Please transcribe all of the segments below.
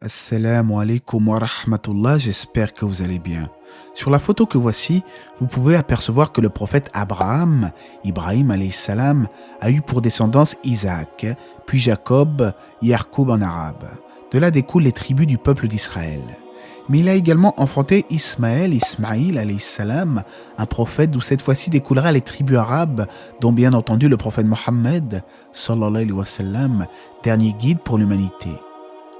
Assalamu alaikum wa rahmatullah, j'espère que vous allez bien. Sur la photo que voici, vous pouvez apercevoir que le prophète Abraham, Ibrahim alayhi salam, a eu pour descendance Isaac, puis Jacob, Yarkoub en arabe. De là découlent les tribus du peuple d'Israël. Mais il a également enfanté Ismaël alayhi salam, un prophète d'où cette fois-ci découlera les tribus arabes, dont bien entendu le prophète Mohammed, sallallahu alayhi wa sallam, dernier guide pour l'humanité.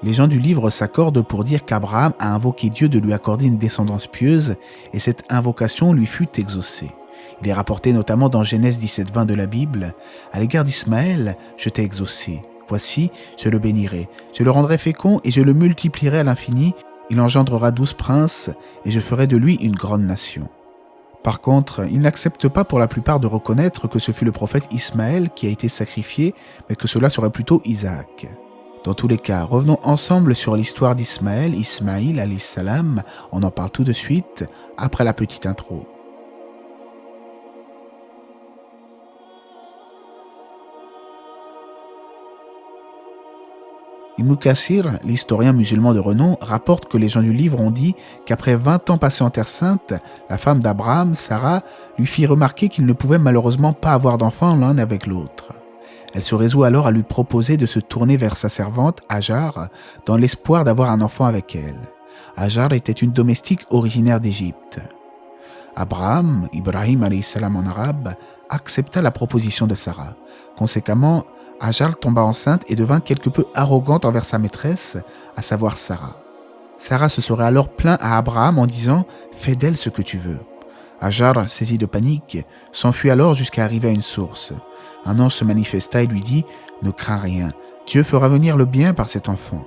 Les gens du livre s'accordent pour dire qu'Abraham a invoqué Dieu de lui accorder une descendance pieuse et cette invocation lui fut exaucée. Il est rapporté notamment dans Genèse 17:20 de la Bible: « À l'égard d'Ismaël, je t'ai exaucé. Voici, je le bénirai. Je le rendrai fécond et je le multiplierai à l'infini. Il engendrera 12 princes et je ferai de lui une grande nation. » Par contre, ils n'acceptent pas pour la plupart de reconnaître que ce fut le prophète Ismaël qui a été sacrifié, mais que cela serait plutôt Isaac. Dans tous les cas, revenons ensemble sur l'histoire d'Ismaël, Ismaïl alayhi salam. On en parle tout de suite, après la petite intro. Ibn Kathir, l'historien musulman de renom, rapporte que les gens du livre ont dit qu'après 20 ans passés en Terre Sainte, la femme d'Abraham, Sarah, lui fit remarquer qu'ils ne pouvaient malheureusement pas avoir d'enfants l'un avec l'autre. Elle se résout alors à lui proposer de se tourner vers sa servante, Hajar, dans l'espoir d'avoir un enfant avec elle. Hajar était une domestique originaire d'Égypte. Abraham, Ibrahim alayhi salam en arabe, accepta la proposition de Sarah. Conséquemment, Hajar tomba enceinte et devint quelque peu arrogante envers sa maîtresse, à savoir Sarah. Sarah se serait alors plaint à Abraham en disant « Fais d'elle ce que tu veux ». Hajar, saisi de panique, s'enfuit alors jusqu'à arriver à une source. Un ange se manifesta et lui dit « Ne crains rien, Dieu fera venir le bien par cet enfant. »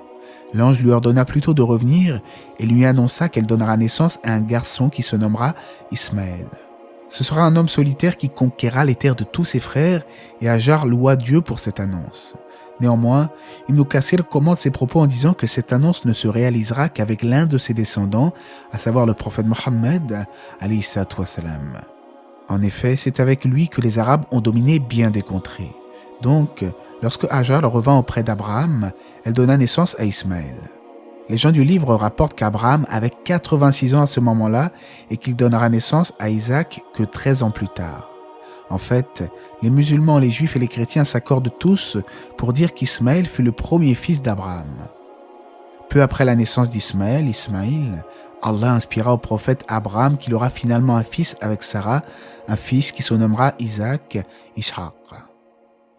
L'ange lui ordonna plutôt de revenir et lui annonça qu'elle donnera naissance à un garçon qui se nommera Ismaël. Ce sera un homme solitaire qui conquérera les terres de tous ses frères et Hajar loua Dieu pour cette annonce. Néanmoins, Ibn Kathir commente ses propos en disant que cette annonce ne se réalisera qu'avec l'un de ses descendants, à savoir le prophète Mohammed alayhi salam. En effet, c'est avec lui que les Arabes ont dominé bien des contrées. Donc, lorsque Hajar revint auprès d'Abraham, elle donna naissance à Ismaël. Les gens du livre rapportent qu'Abraham avait 86 ans à ce moment-là et qu'il donnera naissance à Isaac que 13 ans plus tard. En fait, les musulmans, les juifs et les chrétiens s'accordent tous pour dire qu'Ismaël fut le premier fils d'Abraham. Peu après la naissance d'Ismaël, Ismaïl, Allah inspira au prophète Abraham qu'il aura finalement un fils avec Sarah, un fils qui se nommera Isaac, Ishaq.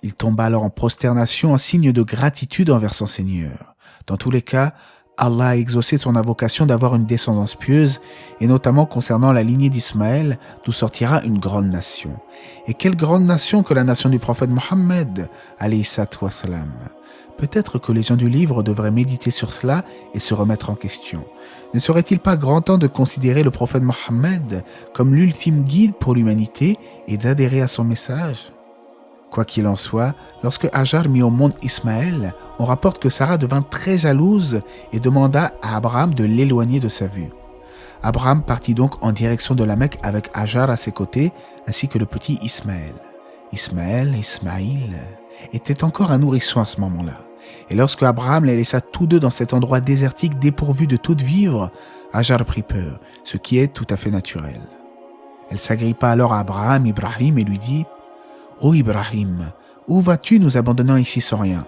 Il tomba alors en prosternation en signe de gratitude envers son Seigneur. Dans tous les cas, Allah a exaucé son invocation d'avoir une descendance pieuse, et notamment concernant la lignée d'Ismaël, d'où sortira une grande nation. Et quelle grande nation que la nation du prophète Mohammed, alayhi salam. Peut-être que les gens du livre devraient méditer sur cela et se remettre en question. Ne serait-il pas grand temps de considérer le prophète Mohammed comme l'ultime guide pour l'humanité et d'adhérer à son message ? Quoi qu'il en soit, lorsque Hajar mit au monde Ismaël, on rapporte que Sarah devint très jalouse et demanda à Abraham de l'éloigner de sa vue. Abraham partit donc en direction de la Mecque avec Hajar à ses côtés, ainsi que le petit Ismaël. Ismaïl, était encore un nourrisson à ce moment-là. Et lorsque Abraham les laissa tous deux dans cet endroit désertique dépourvu de toute vivre, Hajar prit peur, ce qui est tout à fait naturel. Elle s'agrippa alors à Ibrahim, et lui dit « Ô Ibrahim, où vas-tu nous abandonnant ici sans rien ?»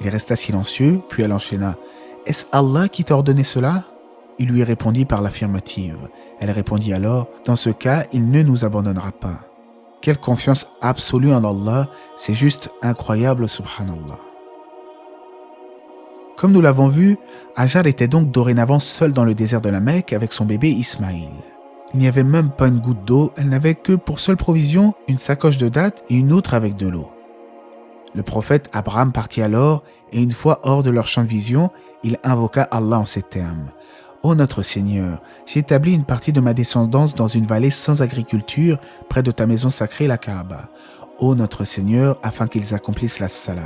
Il resta silencieux, puis elle enchaîna « Est-ce Allah qui t'a ordonné cela ?» Il lui répondit par l'affirmative. Elle répondit alors « Dans ce cas, il ne nous abandonnera pas. » Quelle confiance absolue en Allah, c'est juste incroyable, subhanallah. Comme nous l'avons vu, Hajar était donc dorénavant seule dans le désert de la Mecque avec son bébé Ismaïl. Il n'y avait même pas une goutte d'eau, elle n'avait que pour seule provision une sacoche de dattes et une autre avec de l'eau. Le prophète Abraham partit alors, et une fois hors de leur champ de vision, il invoqua Allah en ces termes. « Ô notre Seigneur, j'ai établi une partie de ma descendance dans une vallée sans agriculture, près de ta maison sacrée, la Kaaba. Ô notre Seigneur, afin qu'ils accomplissent la salat.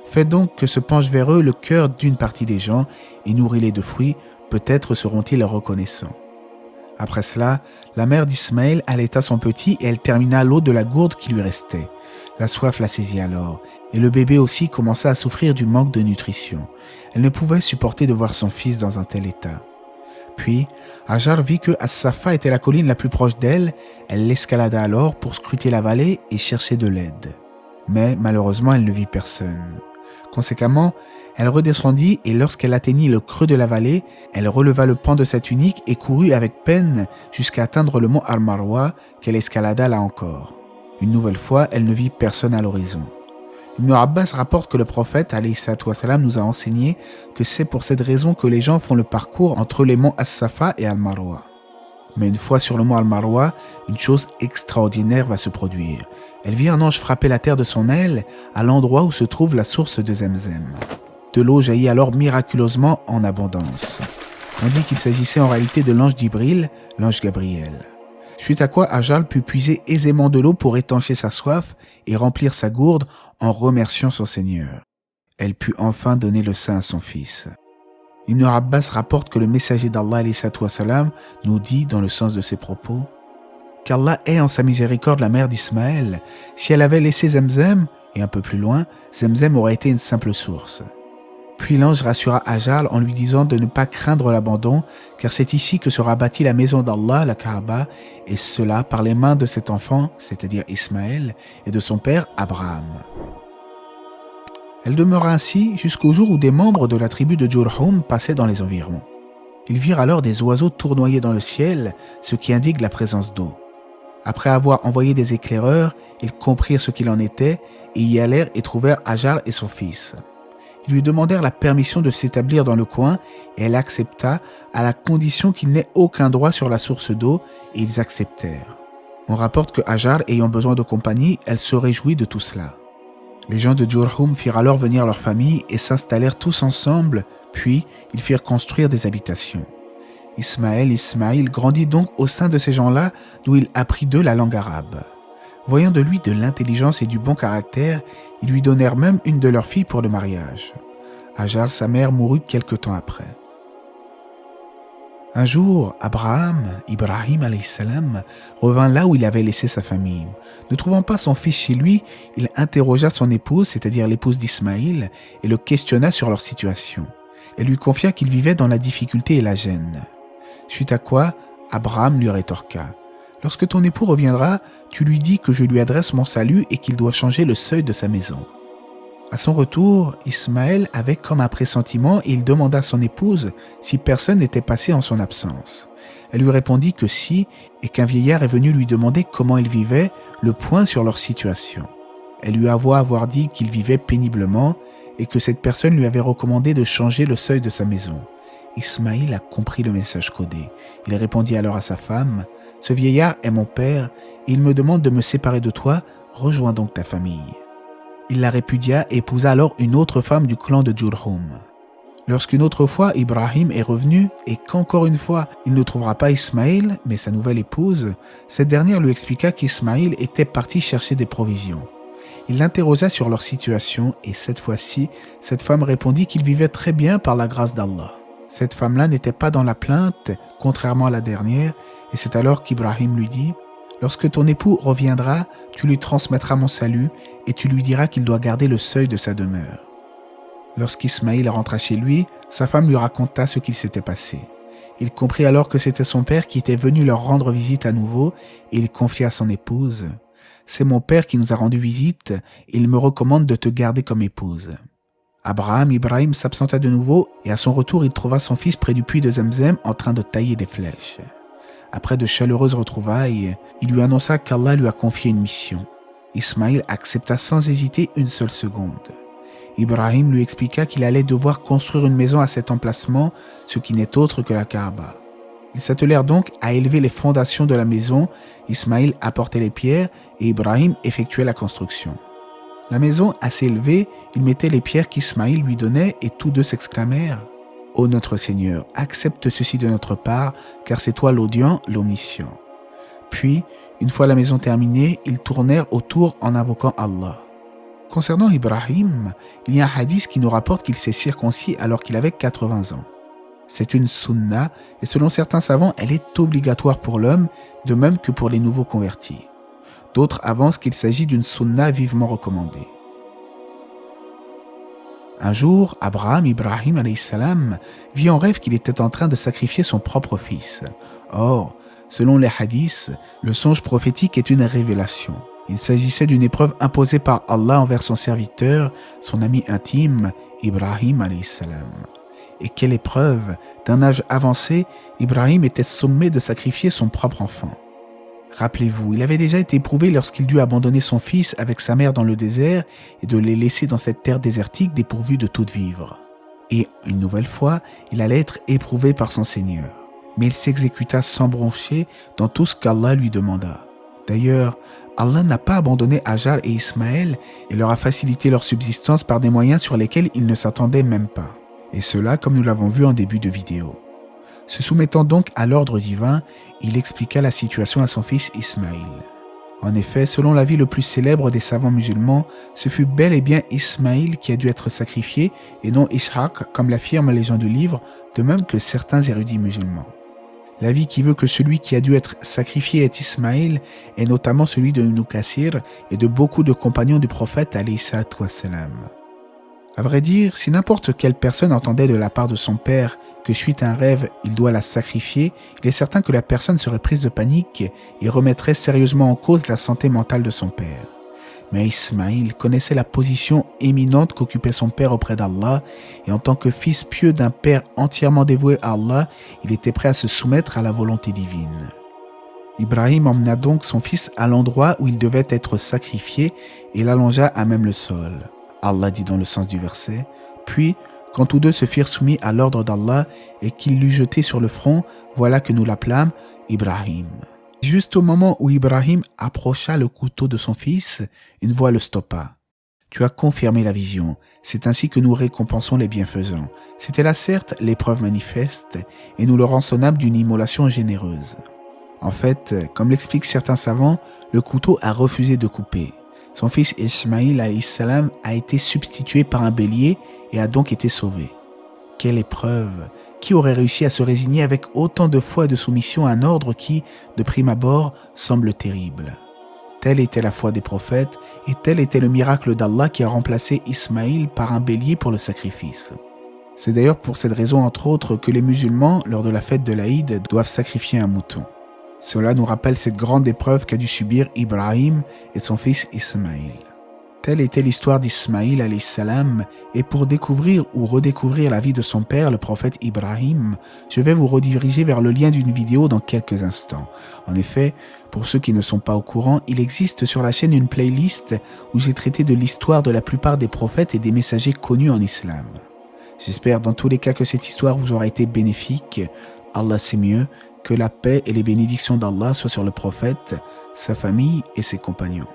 Fais donc que se penche vers eux le cœur d'une partie des gens, et nourris-les de fruits, peut-être seront-ils reconnaissants. » Après cela, la mère d'Ismaël allaita son petit et elle termina l'eau de la gourde qui lui restait. La soif la saisit alors, et le bébé aussi commença à souffrir du manque de nutrition. Elle ne pouvait supporter de voir son fils dans un tel état. Puis, Hajar vit que As-Safa était la colline la plus proche d'elle. Elle l'escalada alors pour scruter la vallée et chercher de l'aide. Mais malheureusement, elle ne vit personne. Conséquemment, elle redescendit et lorsqu'elle atteignit le creux de la vallée, elle releva le pan de sa tunique et courut avec peine jusqu'à atteindre le mont Al-Marwa qu'elle escalada là encore. Une nouvelle fois, elle ne vit personne à l'horizon. Ibn Abbas rapporte que le prophète alayhi salatu wassalam, nous a enseigné que c'est pour cette raison que les gens font le parcours entre les monts As-Safa et Al-Marwa. Mais une fois sur le mont Al-Marwa, une chose extraordinaire va se produire. Elle vit un ange frapper la terre de son aile à l'endroit où se trouve la source de Zemzem. De l'eau jaillit alors miraculeusement en abondance. On dit qu'il s'agissait en réalité de l'ange d'Ibril, l'ange Gabriel. Suite à quoi Hajar put puiser aisément de l'eau pour étancher sa soif et remplir sa gourde en remerciant son Seigneur. Elle put enfin donner le sein à son fils. Ibn Abbas rapporte que le messager d'Allah nous dit dans le sens de ses propos qu'Allah ait en sa miséricorde la mère d'Ismaël. Si elle avait laissé Zemzem, et un peu plus loin, Zemzem aurait été une simple source. Puis l'ange rassura Hajar en lui disant de ne pas craindre l'abandon, car c'est ici que sera bâtie la maison d'Allah, la Kaaba, et cela par les mains de cet enfant, c'est-à-dire Ismaël, et de son père Abraham. Elle demeura ainsi jusqu'au jour où des membres de la tribu de Jurhum passaient dans les environs. Ils virent alors des oiseaux tournoyer dans le ciel, ce qui indique la présence d'eau. Après avoir envoyé des éclaireurs, ils comprirent ce qu'il en était et y allèrent et trouvèrent Hajar et son fils. Ils lui demandèrent la permission de s'établir dans le coin et elle accepta à la condition qu'il n'ait aucun droit sur la source d'eau et ils acceptèrent. On rapporte que Hajar, ayant besoin de compagnie, elle se réjouit de tout cela. Les gens de Jurhum firent alors venir leur famille et s'installèrent tous ensemble, puis ils firent construire des habitations. Ismaïl grandit donc au sein de ces gens-là, d'où il apprit d'eux la langue arabe. Voyant de lui de l'intelligence et du bon caractère, ils lui donnèrent même une de leurs filles pour le mariage. Hajar, sa mère, mourut quelque temps après. Un jour, Ibrahim alayhi salam, revint là où il avait laissé sa famille. Ne trouvant pas son fils chez lui, il interrogea son épouse, c'est-à-dire l'épouse d'Ismaïl, et le questionna sur leur situation. Elle lui confia qu'il vivait dans la difficulté et la gêne. Suite à quoi, Abraham lui rétorqua « Lorsque ton époux reviendra, tu lui dis que je lui adresse mon salut et qu'il doit changer le seuil de sa maison. » À son retour, Ismaël avait comme un pressentiment et il demanda à son épouse si personne n'était passé en son absence. Elle lui répondit que si, et qu'un vieillard est venu lui demander comment il vivait, le point sur leur situation. Elle lui avoua avoir dit qu'il vivait péniblement et que cette personne lui avait recommandé de changer le seuil de sa maison. Ismaïl a compris le message codé. Il répondit alors à sa femme « Ce vieillard est mon père et il me demande de me séparer de toi, rejoins donc ta famille. » Il la répudia et épousa alors une autre femme du clan de Jurhum. Lorsqu'une autre fois Ibrahim est revenu et qu'encore une fois il ne trouvera pas Ismaïl mais sa nouvelle épouse, cette dernière lui expliqua qu'Ismaïl était parti chercher des provisions. Il l'interrogea sur leur situation et cette fois-ci, cette femme répondit qu'il vivait très bien par la grâce d'Allah. Cette femme-là n'était pas dans la plainte, contrairement à la dernière, et c'est alors qu'Ibrahim lui dit « Lorsque ton époux reviendra, tu lui transmettras mon salut et tu lui diras qu'il doit garder le seuil de sa demeure. » Lorsqu'Ismaïl rentra chez lui, sa femme lui raconta ce qu'il s'était passé. Il comprit alors que c'était son père qui était venu leur rendre visite à nouveau et il confia à son épouse « C'est mon père qui nous a rendu visite et il me recommande de te garder comme épouse. » Ibrahim s'absenta de nouveau et à son retour il trouva son fils près du puits de Zemzem en train de tailler des flèches. Après de chaleureuses retrouvailles, il lui annonça qu'Allah lui a confié une mission. Ismaïl accepta sans hésiter une seule seconde. Ibrahim lui expliqua qu'il allait devoir construire une maison à cet emplacement, ce qui n'est autre que la Kaaba. Ils s'attelèrent donc à élever les fondations de la maison, Ismaïl apportait les pierres et Ibrahim effectuait la construction. La maison assez élevée, il mettait les pierres qu'Ismaïl lui donnait et tous deux s'exclamèrent « Ô notre Seigneur, accepte ceci de notre part, car c'est toi l'audient, l'omniscient. » Puis, une fois la maison terminée, ils tournèrent autour en invoquant Allah. Concernant Ibrahim, il y a un hadith qui nous rapporte qu'il s'est circoncis alors qu'il avait 80 ans. C'est une sunna et selon certains savants, elle est obligatoire pour l'homme, de même que pour les nouveaux convertis. D'autres avancent qu'il s'agit d'une sunna vivement recommandée. Un jour, Abraham Ibrahim alayhi salam vit en rêve qu'il était en train de sacrifier son propre fils. Or, selon les hadiths, le songe prophétique est une révélation. Il s'agissait d'une épreuve imposée par Allah envers son serviteur, son ami intime, Ibrahim alayhi salam. Et quelle épreuve! D'un âge avancé, Ibrahim était sommé de sacrifier son propre enfant. Rappelez-vous, il avait déjà été éprouvé lorsqu'il dut abandonner son fils avec sa mère dans le désert et de les laisser dans cette terre désertique dépourvue de tout vivre. Et une nouvelle fois, il allait être éprouvé par son Seigneur. Mais il s'exécuta sans broncher dans tout ce qu'Allah lui demanda. D'ailleurs, Allah n'a pas abandonné Hajar et Ismaël et leur a facilité leur subsistance par des moyens sur lesquels ils ne s'attendaient même pas. Et cela, comme nous l'avons vu en début de vidéo. Se soumettant donc à l'ordre divin, il expliqua la situation à son fils Ismaïl. En effet, selon l'avis le plus célèbre des savants musulmans, ce fut bel et bien Ismaïl qui a dû être sacrifié et non Ishaq, comme l'affirment les gens du livre, de même que certains érudits musulmans. L'avis qui veut que celui qui a dû être sacrifié est Ismaïl est notamment celui de Ibn Kathir et de beaucoup de compagnons du prophète alayhi salatu wassalam. À vrai dire, si n'importe quelle personne entendait de la part de son père que suite à un rêve, il doit la sacrifier, il est certain que la personne serait prise de panique et remettrait sérieusement en cause la santé mentale de son père. Mais Ismaïl connaissait la position éminente qu'occupait son père auprès d'Allah et en tant que fils pieux d'un père entièrement dévoué à Allah, il était prêt à se soumettre à la volonté divine. Ibrahim emmena donc son fils à l'endroit où il devait être sacrifié et l'allongea à même le sol. Allah dit dans le sens du verset, « Puis, quand tous deux se firent soumis à l'ordre d'Allah et qu'il l'eut jeté sur le front, voilà que nous l'appelâmes Ibrahim. » Juste au moment où Ibrahim approcha le couteau de son fils, une voix le stoppa. « Tu as confirmé la vision, c'est ainsi que nous récompensons les bienfaisants. » C'était là certes l'épreuve manifeste et nous le rançonnâmes d'une immolation généreuse. En fait, comme l'expliquent certains savants, le couteau a refusé de couper. Son fils Ismaïl alayhi salam a été substitué par un bélier et a donc été sauvé. Quelle épreuve! Qui aurait réussi à se résigner avec autant de foi et de soumission à un ordre qui, de prime abord, semble terrible? Telle était la foi des prophètes et tel était le miracle d'Allah qui a remplacé Ismaïl par un bélier pour le sacrifice. C'est d'ailleurs pour cette raison, entre autres, que les musulmans, lors de la fête de l'Aïd, doivent sacrifier un mouton. Cela nous rappelle cette grande épreuve qu'a dû subir Ibrahim et son fils Ismaïl. Telle était l'histoire d'Ismaïl alayhi salam, et pour découvrir ou redécouvrir la vie de son père, le prophète Ibrahim, je vais vous rediriger vers le lien d'une vidéo dans quelques instants. En effet, pour ceux qui ne sont pas au courant, il existe sur la chaîne une playlist où j'ai traité de l'histoire de la plupart des prophètes et des messagers connus en islam. J'espère dans tous les cas que cette histoire vous aura été bénéfique. Allah sait mieux. Que la paix et les bénédictions d'Allah soient sur le prophète, sa famille et ses compagnons.